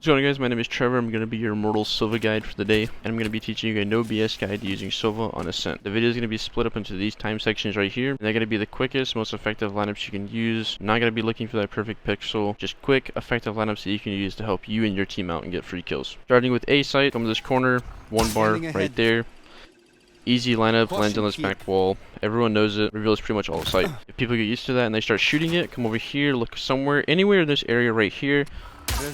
What's going on, guys? My name is Trevor. I'm going to be your Immortal Sova guide for the day, and I'm going to be teaching you a no BS guide using Sova on Ascent. The video is going to be split up into these time sections right here, and they're going to be the quickest, most effective lineups you can use. I'm not going to be looking for that perfect pixel, just quick, effective lineups that you can use to help you and your team out and get free kills. Starting with A site, come to this corner, one bar right there. Easy lineup, lands on this back wall. Everyone knows it, reveals pretty much all the site. If people get used to that and they start shooting it, come over here, look somewhere, anywhere in this area right here.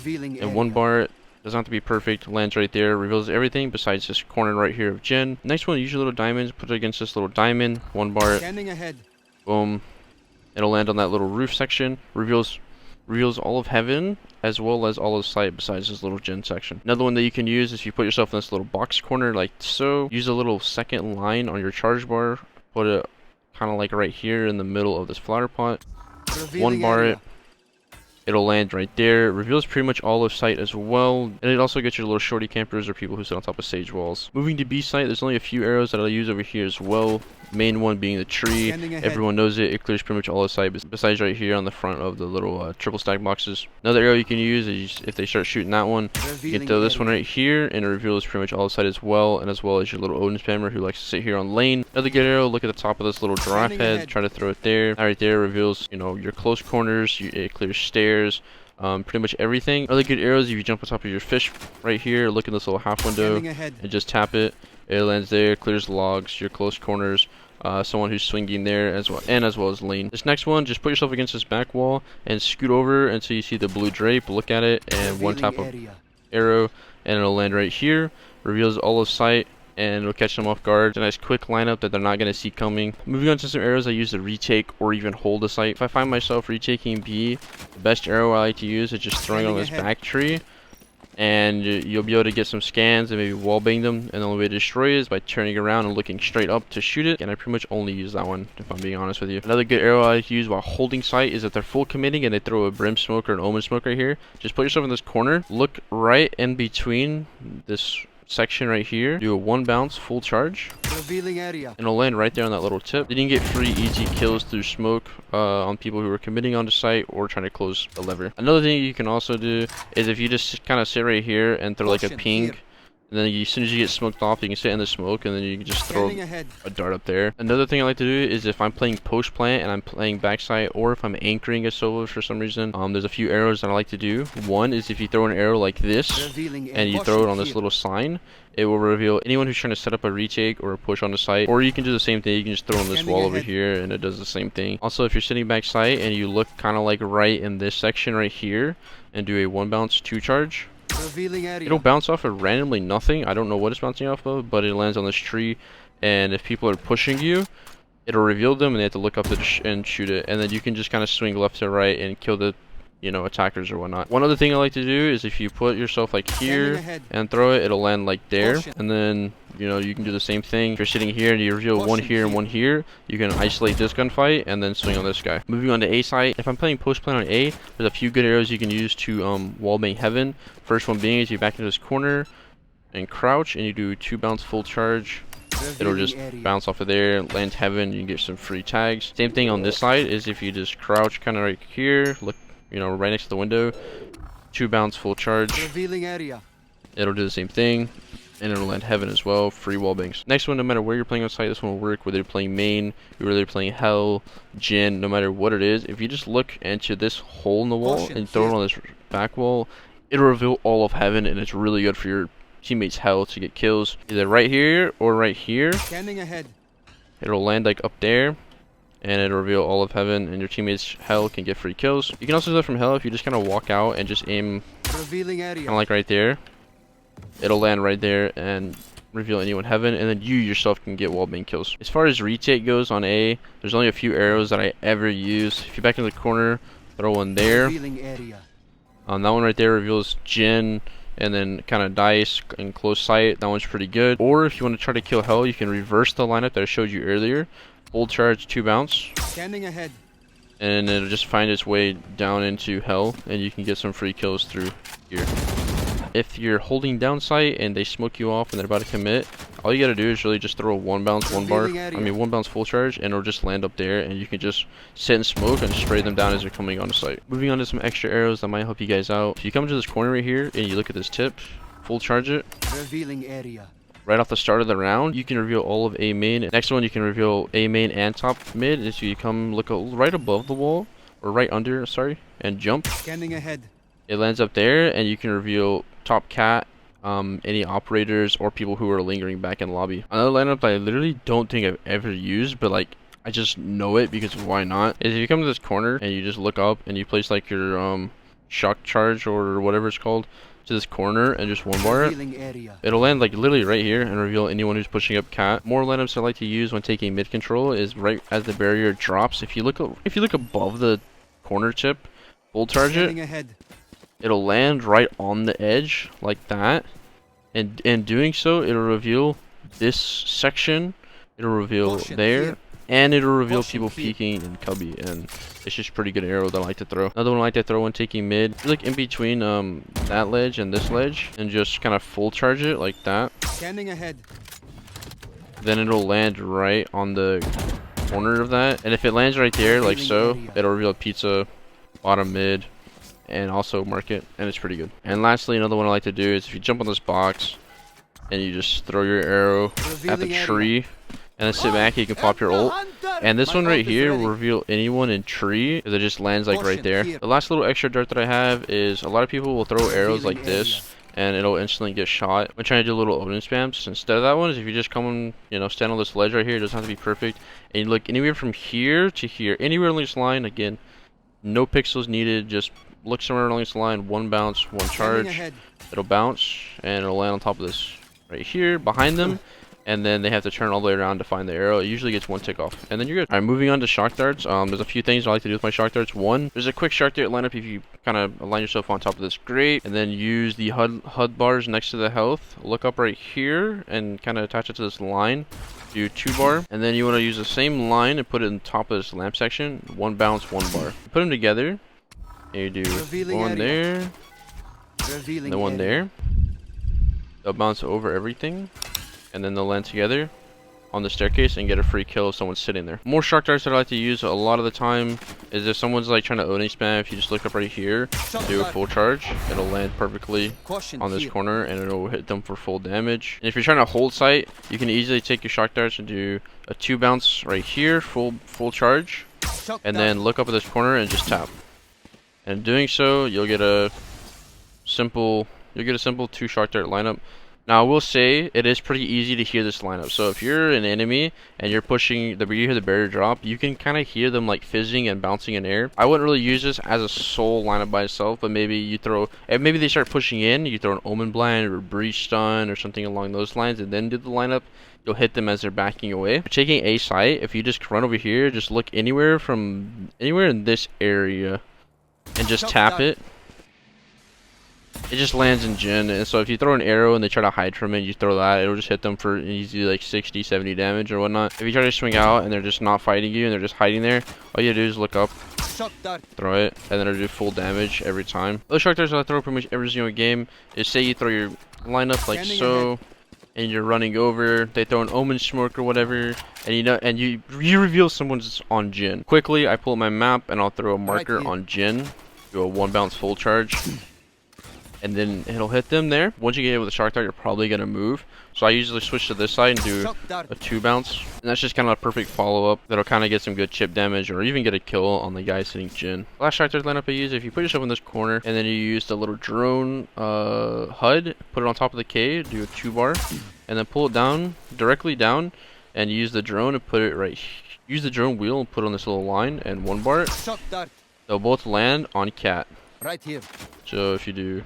And one bar doesn't have to be perfect, lands right there, reveals everything besides this corner right here of Jin. Next one, use your little diamonds, put it against this little diamond, one bar, boom. It'll land on that little roof section, reveals all of heaven as well as all of sight besides this little Jin section. Another one that you can use is if you put yourself in this little box corner like so, use a little second line on your charge bar, put it kind of like right here in the middle of this flower pot, one bar it. It'll land right there. It reveals pretty much all of sight as well. And it also gets your little shorty campers or people who sit on top of sage walls. Moving to B site, there's only a few arrows that I'll use over here as well. Main one being the tree. Everyone knows it. It clears pretty much all of sight besides right here on the front of the little triple stack boxes. Another arrow you can use is if they start shooting that one, you can throw this one right here and it reveals pretty much all of sight as well. And as well as your little Odin spammer who likes to sit here on lane. Another good arrow, look at the top of this little giraffe head. Try to throw it there. That right there reveals, you know, your close corners. It clears stairs. Pretty much everything. Other good arrows, if you jump on top of your fish right here, look in this little half window and just tap it. It lands there, clears logs, your close corners, someone who's swinging there as well as lane. This next one, just put yourself against this back wall and scoot over until you see the blue drape. Look at it and one tap of arrow and it'll land right here. Reveals all of sight. And it'll catch them off guard. It's a nice quick lineup that they're not going to see coming. Moving on to some arrows I use to retake or even hold a site. If I find myself retaking B, the best arrow I like to use is just throwing it on this back tree. And you'll be able to get some scans and maybe wallbang them. And the only way to destroy it is by turning around and looking straight up to shoot it. And I pretty much only use that one, if I'm being honest with you. Another good arrow I like to use while holding sight is if they're full committing and they throw a brim smoke or an omen smoke right here. Just put yourself in this corner. Look right in between this section right here, do a one bounce full charge and it'll land right there on that little tip. Then you can get free easy kills through smoke on people who are committing onto site or trying to close the lever. Another thing you can also do is if you just kind of sit right here and throw like a ping, and then as soon as you get smoked off, you can sit in the smoke and then you can just throw a dart up there. Another thing I like to do is if I'm playing post plant and I'm playing backside, or if I'm anchoring a solo for some reason, there's a few arrows that I like to do. One is if you throw an arrow like this and you throw it on this little sign, it will reveal anyone who's trying to set up a retake or a push on the site. Or you can do the same thing, you can just throw on this wall over here and it does the same thing. Also, if you're sitting back site and you look kind of like right in this section right here and do a one bounce two charge, it'll bounce off of randomly nothing. I don't know what it's bouncing off of, but it lands on this tree, and if people are pushing you, it'll reveal them and they have to look up and shoot it, and then you can just kind of swing left to right and kill the, you know, attackers or whatnot. One other thing I like to do is if you put yourself like here and throw it, it'll land like there, and then, you know, you can do the same thing. If you're sitting here and you reveal one here and one here, you can isolate this gunfight and then swing on this guy. Moving on to A site, if I'm playing post plant on A, there's a few good arrows you can use to wallbang heaven. First one being is you back into this corner and crouch and you do two bounce full charge. It'll just bounce off of there, land heaven, you can get some free tags. Same thing on this side is if you just crouch kind of right here, look, you know, right next to the window, two bounce full charge. It'll do the same thing, and it'll land heaven as well, free wallbangs. Next one, no matter where you're playing on site, this one will work, whether you're playing main, whether you're playing hell, Jin, no matter what it is. If you just look into this hole in the wall and throw it on this back wall, it'll reveal all of heaven, and it's really good for your teammates' hell to get kills, either right here or right here. It'll land like up there, and it'll reveal all of heaven, and your teammates' hell can get free kills. You can also do that from hell if you just kind of walk out and just aim kind of like right there. It'll land right there and reveal anyone heaven, and then you yourself can get wallbang kills. As far as retake goes on A, there's only a few arrows that I ever use. If you back into the corner, throw one there. That one right there reveals Jin, and then kind of dice and close sight. That one's pretty good. Or if you want to try to kill hell, you can reverse the lineup that I showed you earlier. Full charge, two bounce, and it'll just find its way down into hell, and you can get some free kills through here. If you're holding down sight and they smoke you off and they're about to commit, all you gotta do is really just throw one bounce, one bar. Revealing area. One bounce full charge, and it'll just land up there, and you can just sit and smoke and spray them down as they're coming on site. Moving on to some extra arrows that might help you guys out. If you come to this corner right here and you look at this tip, full charge it. Revealing area. Right off the start of the round, you can reveal all of A main. Next one, you can reveal A main and top mid. Is you come look right above the wall, or right under, sorry, and jump. Scanning ahead. It lands up there, and you can reveal top cat, any operators or people who are lingering back in the lobby. Another lineup that I literally don't think I've ever used, but like I just know it because why not, is if you come to this corner and you just look up and you place like your shock charge or whatever it's called to this corner and just one bar it, it'll land like literally right here and reveal anyone who's pushing up cat. More lineups I like to use when taking mid control is right as the barrier drops. If you look above the corner tip, full charge it. Ahead. It'll land right on the edge like that, and in doing so it'll reveal this section, it'll reveal Caution there here. and it'll reveal Caution people here. peeking and cubby, and it's just pretty good arrow that I like to throw. Another one I like to throw when taking mid, like in between that ledge and this ledge, and just kind of full charge it like that. Scanning ahead. Then it'll land right on the corner of that, and if it lands right there like so, it'll reveal pizza, bottom mid, and also market, and it's pretty good. And lastly, another one I like to do is if you jump on this box and you just throw your arrow at the Revealing tree and then sit back, you can pop your ult. And this My one right ult is here ready. will reveal anyone in tree because it just lands like right Caution there. here. The last little extra dart that I have is a lot of people will throw arrows like Revealing this and it'll instantly get shot when trying to do little opening spams. Instead of that one, is if you just come and, you know, stand on this ledge right here, it doesn't have to be perfect, and you look anywhere from here to here, anywhere along this line, again, no pixels needed, just look somewhere along this line, one bounce, one Scanning charge, ahead. it'll bounce, and it'll land on top of this right here, behind them, and then they have to turn all the way around to find the arrow. It usually gets one tick off, and then you're good. Alright, moving on to shock darts. There's a few things I like to do with my shock darts. One, there's a quick shock dart lineup if you kind of align yourself on top of this grate, and then use the HUD bars next to the health. Look up right here, and kind of attach it to this line. Do 2 bar, and then you want to use the same line and put it on top of this lamp section. 1 bounce, 1 bar. Put them together, and you do Revealing one area. there, Revealing the one area. there. They'll bounce over everything, and then they'll land together on the staircase and get a free kill if someone's sitting there. More shock darts that I like to use a lot of the time is if someone's like trying to Odin spam. If you just look up right here, do a full charge, it'll land perfectly Caution on this here. corner and it'll hit them for full damage. And if you're trying to hold site, you can easily take your shock darts and do a 2 bounce right here, full charge, Shock and dart. then look up at this corner and just tap. And doing so, you'll get a simple 2 shock dart lineup. Now I will say it is pretty easy to hear this lineup. So if you're an enemy and you're pushing you hear the barrier drop, you can kind of hear them like fizzing and bouncing in air. I wouldn't really use this as a sole lineup by itself, but maybe you throw, and maybe they start pushing in, you throw an Omen Blind or Breach Stun or something along those lines, and then do the lineup. You'll hit them as they're backing away. Taking a site, if you just run over here, just look anywhere in this area and just Shock tap dart. it. It just lands in Jin, and so if you throw an arrow and they try to hide from it, you throw that, it'll just hit them for easy like 60, 70 damage or whatnot. If you try to swing out and they're just not fighting you and they're just hiding there, all you do is look up, Shock dart. throw it, and then it'll do full damage every time. Those shock darts that I throw pretty much every single game is, say you throw your lineup like Scanning so, and you're running over, they throw an Omen Smoke or whatever, and you reveal someone's on Jin. Quickly, I pull up my map and I'll throw a marker here. on Jin, do a 1 bounce full charge. And then it'll hit them there. Once you get hit with a shock dart, you're probably gonna move. So I usually switch to this side and do Shock dart. a 2 bounce. And that's just kind of a perfect follow-up that'll kind of get some good chip damage or even get a kill on the guy sitting Jin. Last shock dart lineup I use, if you put yourself in this corner and then you use the little drone HUD, put it on top of the K, do a 2 bar, and then pull it down, directly down, and use the drone and put it right. Use the drone wheel and put it on this little line and 1 bar it. Shock dart. They'll both land on cat. Right here. So if you do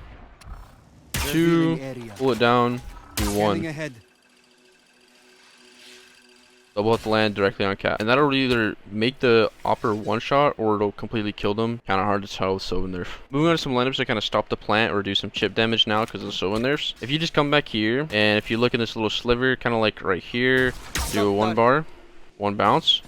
2, Revealing area. pull it down, do Scanning 1. ahead. They'll both land directly on cat. And that'll either make the opper one shot or it'll completely kill them. Kind of hard to tell with Sova nerf. Moving on to some lineups that kind of stop the plant or do some chip damage now because of the Sova nerfs. If you just come back here and if you look in this little sliver, kind of like right here, do a 1 bar, 1 bounce.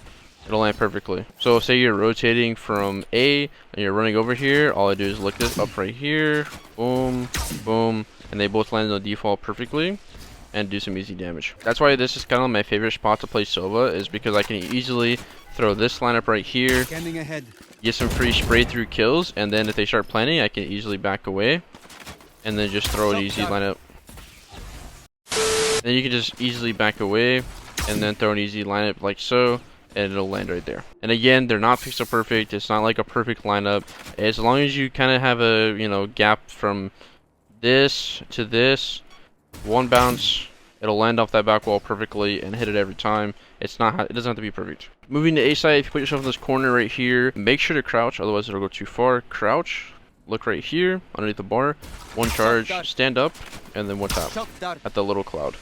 It'll land perfectly. So say you're rotating from A and you're running over here, all I do is look this up right here, boom, boom, and they both land on the default perfectly. and do some easy damage. That's why this is kind of my favorite spot to play Sova, is because I can easily throw this lineup right here, Scanning ahead. get some free spray through kills, and then if they start planning, I can easily back away and then just throw an easy lineup. Then you can just easily back away and then throw an easy lineup like so, and it'll land right there. And again, they're not pixel perfect. It's not like a perfect lineup. As long as you kind of have a, you know, gap from this to this, one bounce, it'll land off that back wall perfectly and hit it every time. It doesn't have to be perfect. Moving to A site, if you put yourself in this corner right here, make sure to crouch, otherwise it'll go too far. Crouch, look right here underneath the bar, one charge, stand up, and then one tap Shock dart. at the little cloud.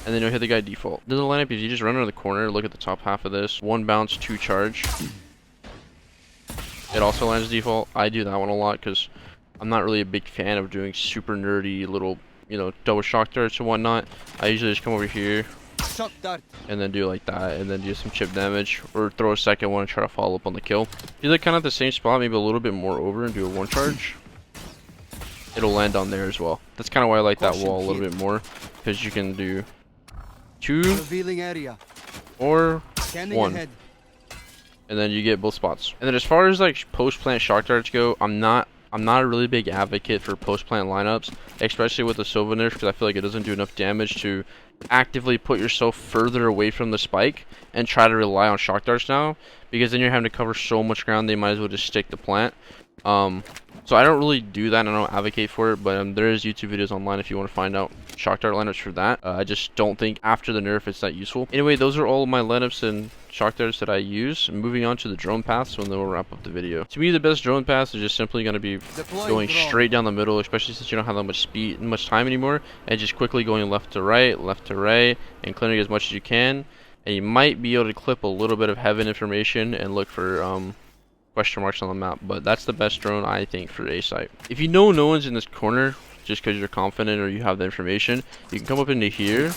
And then you'll hit the guy default. Then the lineup is you just run around the corner, look at the top half of this, one bounce, two charge. It also lands default. I do that one a lot because I'm not really a big fan of doing super nerdy little, you know, double shock darts and whatnot. I usually just come over here Shock dart. and then do like that, and then do some chip damage, or throw a second one and try to follow up on the kill. Do like kind of the same spot, maybe a little bit more over, and do a one charge. It'll land on there as well. That's kind of why I like that wall a little bit more, because you can do two Revealing area. or Scanning one, ahead. and then you get both spots. And then as far as like post plant shock darts go, I'm not a really big advocate for post plant lineups, especially with the Sova nerf, because I feel like it doesn't do enough damage to actively put yourself further away from the spike and try to rely on shock darts now, because then you're having to cover so much ground they might as well just stick the plant. So I don't really do that, and I don't advocate for it, but there is YouTube videos online if you want to find out shock dart lineups for that. I just don't think after the nerf it's that useful. Anyway, those are all of my lineups and shock darts that I use. Moving on to the drone paths, and then we'll wrap up the video. To me, the best drone paths is just simply going to be going straight down the middle, especially since you don't have that much speed and much time anymore, and just quickly going left to right, and clearing as much as you can. And you might be able to clip a little bit of heaven information and look for question marks on the map, but that's the best drone I think for A site. If you know no one's in this corner, just because you're confident or you have the information, you can come up into here,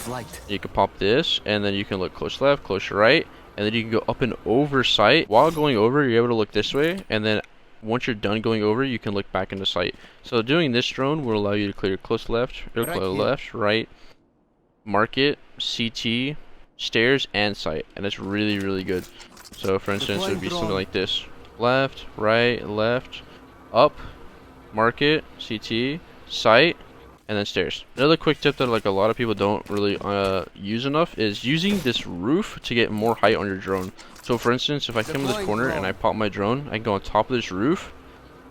you can pop this, and then you can look close left, close right, and then you can go up and over sight. While going over, you're able to look this way, and then once you're done going over, you can look back into sight. So doing this drone will allow you to clear close left, or close left, right, market, CT, stairs, and sight, and it's really, really good. So for instance, it would be something like this: left, right, left, up, market, CT, sight, and then stairs. Another quick tip that like a lot of people don't really use enough is using this roof to get more height on your drone. So for instance, if I come to this corner and I pop my drone, I can go on top of this roof,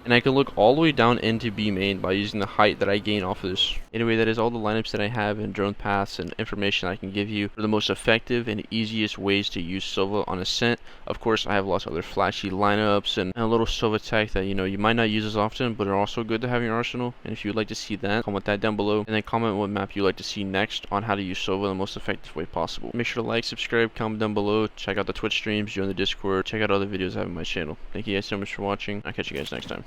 and I can look all the way down into B main by using the height that I gain off of this. Anyway, that is all the lineups that I have and drone paths and information I can give you for the most effective and easiest ways to use Sova on Ascent. Of course, I have lots of other flashy lineups and a little Sova tech that, you know, you might not use as often, but are also good to have in your arsenal. And if you would like to see that, comment that down below, and then comment what map you'd like to see next on how to use Sova in the most effective way possible. Make sure to like, subscribe, comment down below, check out the Twitch streams, join the Discord, check out other videos I have on my channel. Thank you guys so much for watching. I'll catch you guys next time.